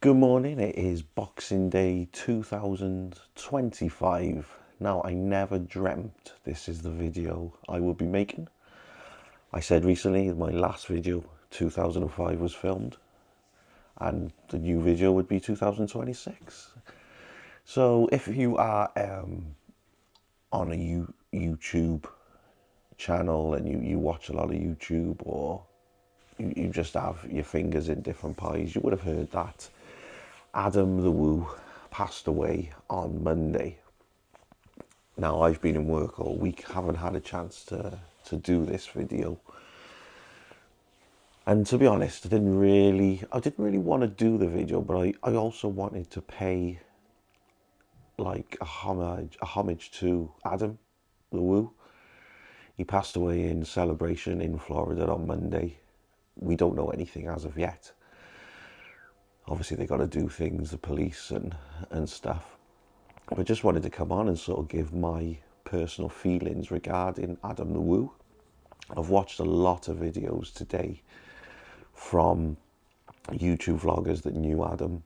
Good morning, it is Boxing Day 2025. Now, I never dreamt this is the video I would be making. I said recently my last video, 2005, was filmed, and the new video would be 2026. So, if you are on a YouTube channel and you watch a lot of YouTube, or you just have your fingers in different pies, you would have heard that Adam the Woo passed away on Monday. Now, I've been in work all week, haven't had a chance to do this video. And to be honest, I didn't really want to do the video, but I also wanted to pay like a homage to Adam the Woo. He passed away in Celebration in Florida on Monday. We don't know anything as of yet. Obviously, they got to do things, the police and stuff. But just wanted to come on and sort of give my personal feelings regarding Adam the Woo. I've watched a lot of videos today from YouTube vloggers that knew Adam,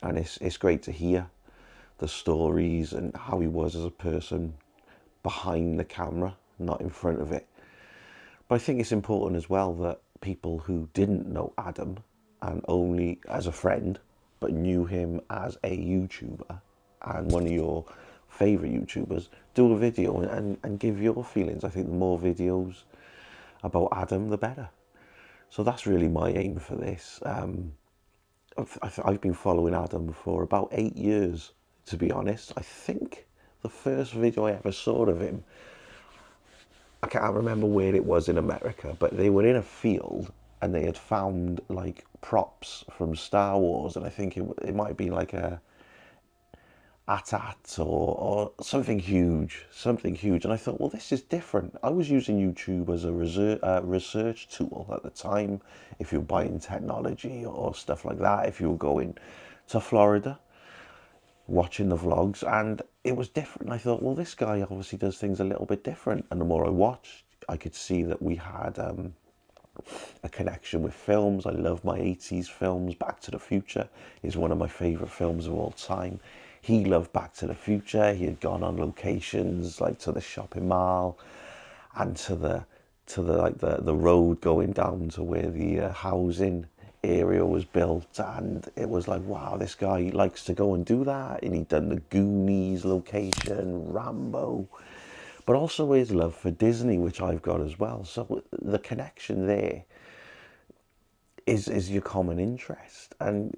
and it's great to hear the stories and how he was as a person behind the camera, not in front of it. But I think it's important as well that people who didn't know Adam and only as a friend, but knew him as a YouTuber and one of your favorite YouTubers, do a video and give your feelings. I think the more videos about Adam, the better. So that's really my aim for this. I've been following Adam for about 8 years, to be honest. I think the first video I ever saw of him, I can't remember where it was in America, but they were in a field and they had found like props from Star Wars, and I think it might be like a AT-AT or something huge. And I thought, well, this is different. I was using YouTube as a research tool at the time, if you were buying technology or stuff like that, if you were going to Florida, watching the vlogs, and it was different. I thought, well, this guy obviously does things a little bit different. And the more I watched, I could see that we had a connection with films. I love my 80s films. Back to the Future is one of my favorite films of all time. He loved Back to the Future. He had gone on locations like to the shopping mall and to the road going down to where the housing area was built, and it was like, wow, this guy likes to go and do that. And he'd done the Goonies location, Rambo, but also his love for Disney, which I've got as well. So the connection there is your common interest, and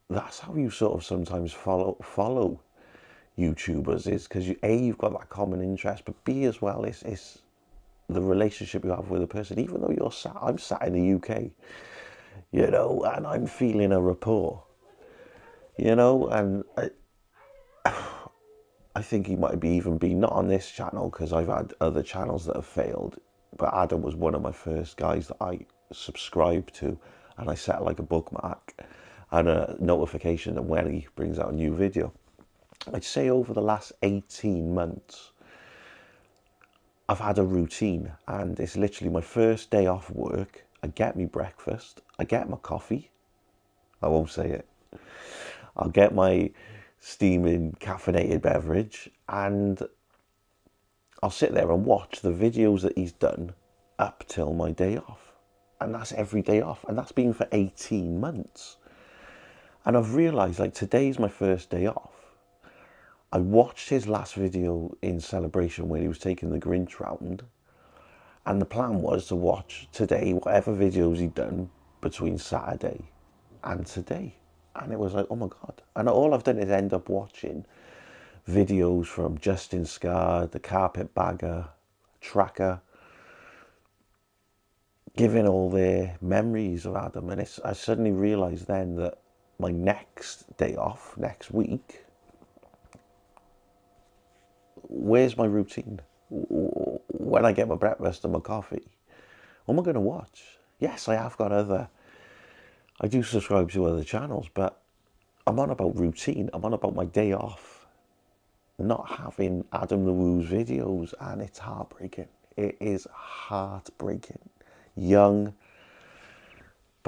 that's how you sort of sometimes follow YouTubers, is because you've got that common interest, but B as well is the relationship you have with a person. Even though I'm sat in the UK, and I'm feeling a rapport, and I think he might be even been not on this channel, because I've had other channels that have failed, but Adam was one of my first guys that I subscribed to, and I set like a bookmark and a notification that when he brings out a new video. I'd say over the last 18 months, I've had a routine, and it's literally my first day off work. I get me breakfast, I get my coffee, I won't say it, I'll get my steaming caffeinated beverage, and I'll sit there and watch the videos that he's done up till my day off. And that's every day off, and that's been for 18 months. And I've realised, like, today's my first day off. I watched his last video in Celebration where he was taking the Grinch round, and the plan was to watch today whatever videos he'd done between Saturday and today. And it was like, oh my God. And all I've done is end up watching videos from Justin Scar, the Carpetbagger, Tracker, giving all their memories of Adam. And I suddenly realised then that my next day off, next week, where's my routine? When I get my breakfast and my coffee, what am I going to watch? Yes, I do subscribe to other channels, but I'm on about routine. I'm on about my day off, not having Adam the Woo's videos, and it's heartbreaking. It is heartbreaking. Young,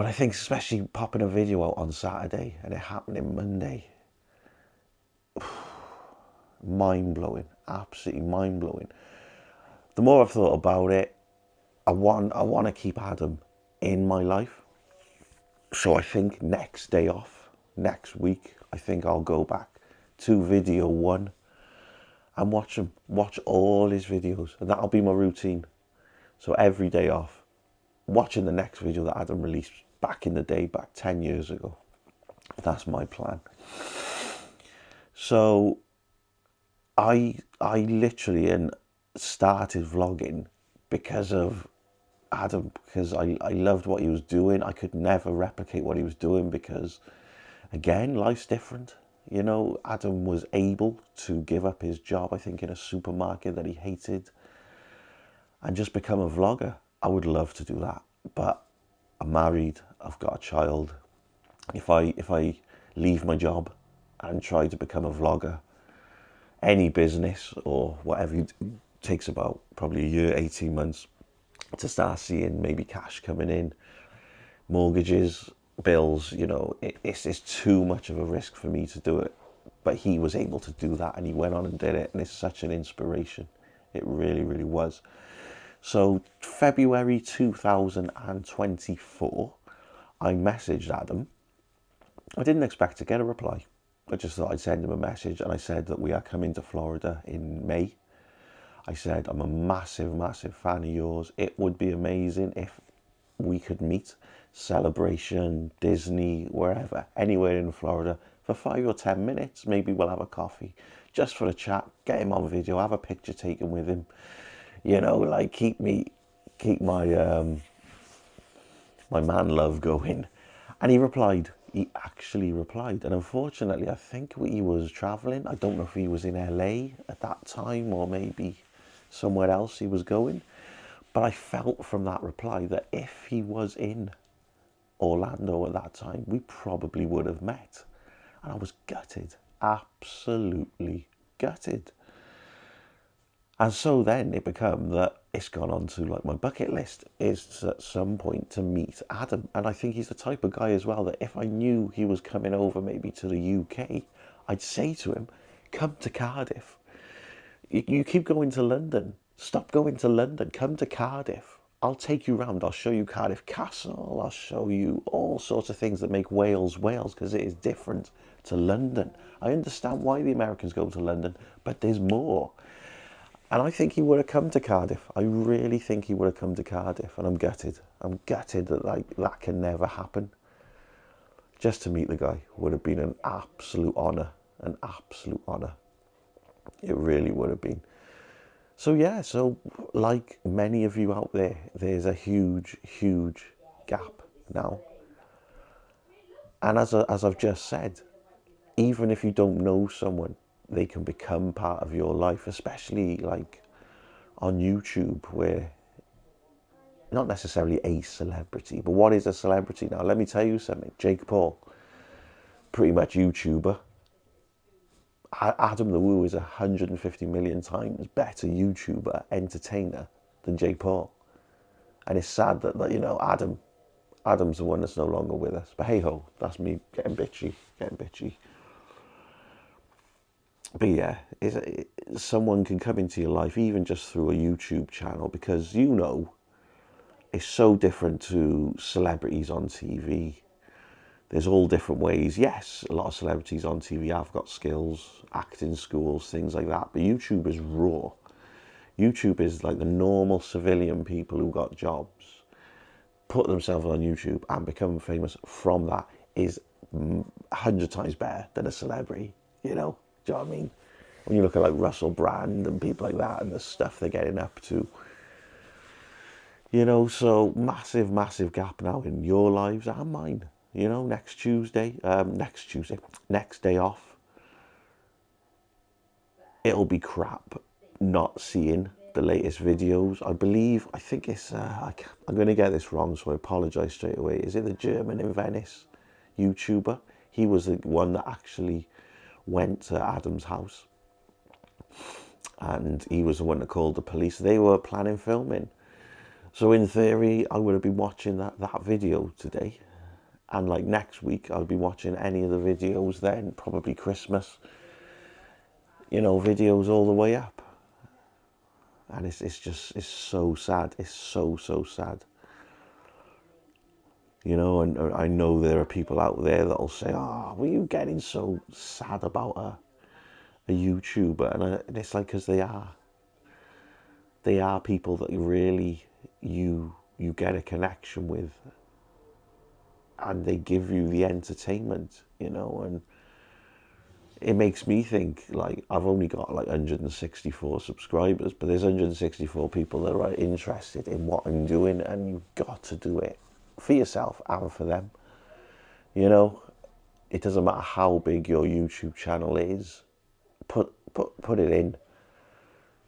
But I think especially popping a video out on Saturday and it happening Monday, mind-blowing, absolutely mind-blowing. The more I've thought about it, I want to keep Adam in my life. So I think next day off, next week, I think I'll go back to video one and watch all his videos, and that'll be my routine. So every day off, watching the next video that Adam released back in the day, back 10 years ago. That's my plan. So I literally started vlogging because of Adam, because I loved what he was doing. I could never replicate what he was doing because, again, life's different. You know, Adam was able to give up his job, I think, in a supermarket that he hated and just become a vlogger. I would love to do that, but I'm married, I've got a child. If I leave my job and try to become a vlogger, any business or whatever, it takes about probably a year, 18 months to start seeing maybe cash coming in, mortgages, bills, you know, it's too much of a risk for me to do it. But he was able to do that and he went on and did it, and it's such an inspiration. It really, really was. So February 2024, I messaged Adam. I didn't expect to get a reply. I just thought I'd send him a message, and I said that we are coming to Florida in May. I said, I'm a massive, massive fan of yours. It would be amazing if we could meet, Celebration, Disney, wherever, anywhere in Florida for 5 or 10 minutes. Maybe we'll have a coffee just for a chat, get him on video, have a picture taken with him. You know, like keep my my man love going. And he replied. He actually replied. And unfortunately, I think he was traveling. I don't know if he was in LA at that time or maybe somewhere else he was going. But I felt from that reply that if he was in Orlando at that time, we probably would have met. And I was gutted, absolutely gutted. And so then it became that it's gone on to like my bucket list is at some point to meet Adam. And I think he's the type of guy as well that if I knew he was coming over maybe to the UK, I'd say to him, come to Cardiff. You keep going to London. Stop going to London. Come to Cardiff. I'll take you round. I'll show you Cardiff Castle. I'll show you all sorts of things that make Wales Wales, because it is different to London. I understand why the Americans go to London, but there's more. And I think he would have come to Cardiff. I really think he would have come to Cardiff. And I'm gutted. I'm gutted that that can never happen. Just to meet the guy would have been an absolute honour. An absolute honour. It really would have been. So yeah, so like many of you out there, there's a huge, huge gap now. And as I've just said, even if you don't know someone, they can become part of your life, especially like on YouTube, where not necessarily a celebrity, but what is a celebrity now? Let me tell you something. Jake Paul, pretty much YouTuber. Adam the Woo is 150 million times better YouTuber, entertainer than Jake Paul. And it's sad that you know, Adam's the one that's no longer with us. But hey ho, that's me getting bitchy. But yeah, someone can come into your life even just through a YouTube channel, because you know it's so different to celebrities on TV. There's all different ways. Yes, a lot of celebrities on TV have got skills, acting schools, things like that. But YouTube is raw. YouTube is like the normal civilian people who got jobs, put themselves on YouTube and become famous from that is 100 times better than a celebrity, you know? Do you know what I mean? When you look at like Russell Brand and people like that and the stuff they're getting up to, you know, so massive, massive gap now in your lives and mine. You know, next day off, it'll be crap not seeing the latest videos. I think it's, I'm going to get this wrong, so I apologize straight away. Is it the German in Venice YouTuber? He was the one that actually went to Adam's house, and he was the one that called the police. They were planning filming. So in theory, I would have been watching that video today, And like next week, I'll be watching any of the videos then, probably Christmas, you know, videos all the way up. And it's so sad. It's so sad. You know, and I know there are people out there that'll say, "Oh, were you getting so sad about a YouTuber?" And it's like, because they are. They are people that really you get a connection with, and they give you the entertainment, you know. And it makes me think, like, I've only got like 164 subscribers, but there's 164 people that are interested in what I'm doing, and you've got to do it for yourself and for them. You know, it doesn't matter how big your YouTube channel is, put it in.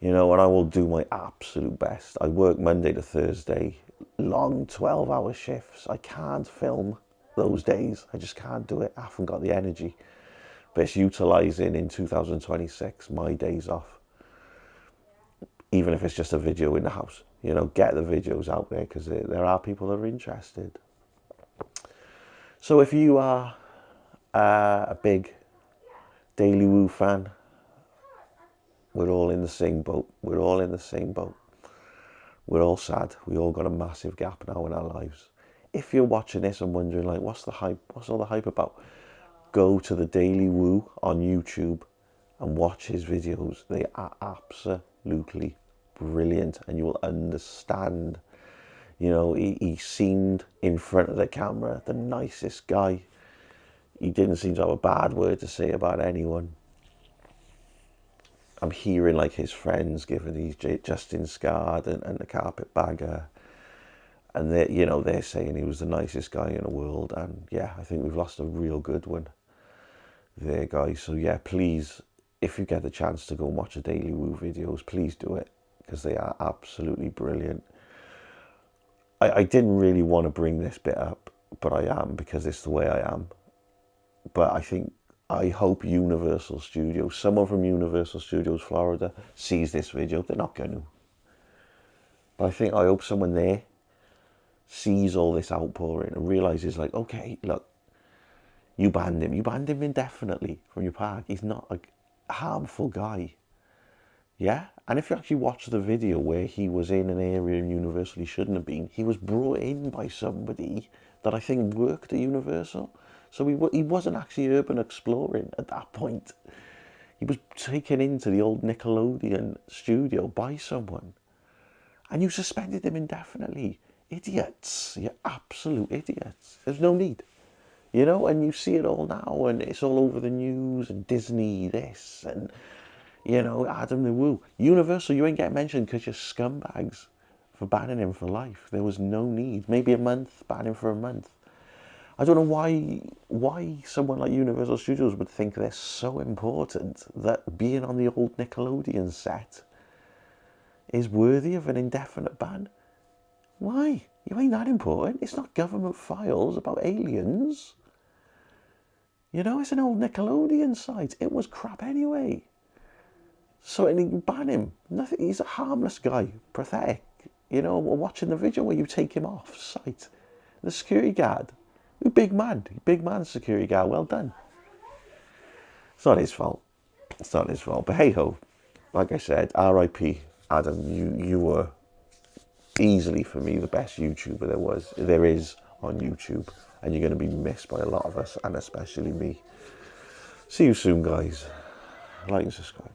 You know, and I will do my absolute best. I work Monday to Thursday, long 12-hour shifts. I can't film those days. I just can't do it. I haven't got the energy. But it's utilising in 2026 my days off. Even if it's just a video in the house. You know, get the videos out there, because there are people that are interested. So if you are a big Daily Woo fan, we're all in the same boat. We're all in the same boat. We're all sad. We all got a massive gap now in our lives. If you're watching this and wondering, like, what's the hype? What's all the hype about? Go to the Daily Woo on YouTube and watch his videos. They are absolutely brilliant, and you will understand. You know, he seemed in front of the camera the nicest guy. He didn't seem to have a bad word to say about anyone. I'm hearing like his friends giving these Justin Scard and the Carpetbagger, and they're saying he was the nicest guy in the world. And yeah, I think we've lost a real good one there, guys. So yeah, please, if you get the chance to go and watch the Daily Woo videos, please do it, because they are absolutely brilliant. I didn't really want to bring this bit up, but I am, because it's the way I am. But I hope Universal Studios, someone from Universal Studios Florida, sees this video. They're not going to. But I hope someone there sees all this outpouring and realises, like, okay, look, you banned him. You banned him indefinitely from your park. He's not a harmful guy. Yeah? And if you actually watch the video where he was in an area in Universal he shouldn't have been, he was brought in by somebody that I think worked at Universal. So he wasn't actually urban exploring at that point. He was taken into the old Nickelodeon studio by someone. And you suspended him indefinitely. Idiots. You're absolute idiots. There's no need. You know, and you see it all now, and it's all over the news, and Disney this, and, you know, Adam the Woo. Universal, you ain't getting mentioned because you're scumbags for banning him for life. There was no need. Maybe a month, ban him for a month. I don't know why someone like Universal Studios would think they're so important that being on the old Nickelodeon set is worthy of an indefinite ban. Why? You ain't that important. It's not government files about aliens. You know, it's an old Nickelodeon site. It was crap anyway. So you can ban him. Nothing. He's a harmless guy. Pathetic. You know, we're watching the video where you take him off site. The security guard. Big man security guard, well done. It's not his fault. It's not his fault. But hey ho, like I said, R.I.P. Adam, you were easily, for me, the best YouTuber there is on YouTube. And you're going to be missed by a lot of us, and especially me. See you soon, guys. Like and subscribe.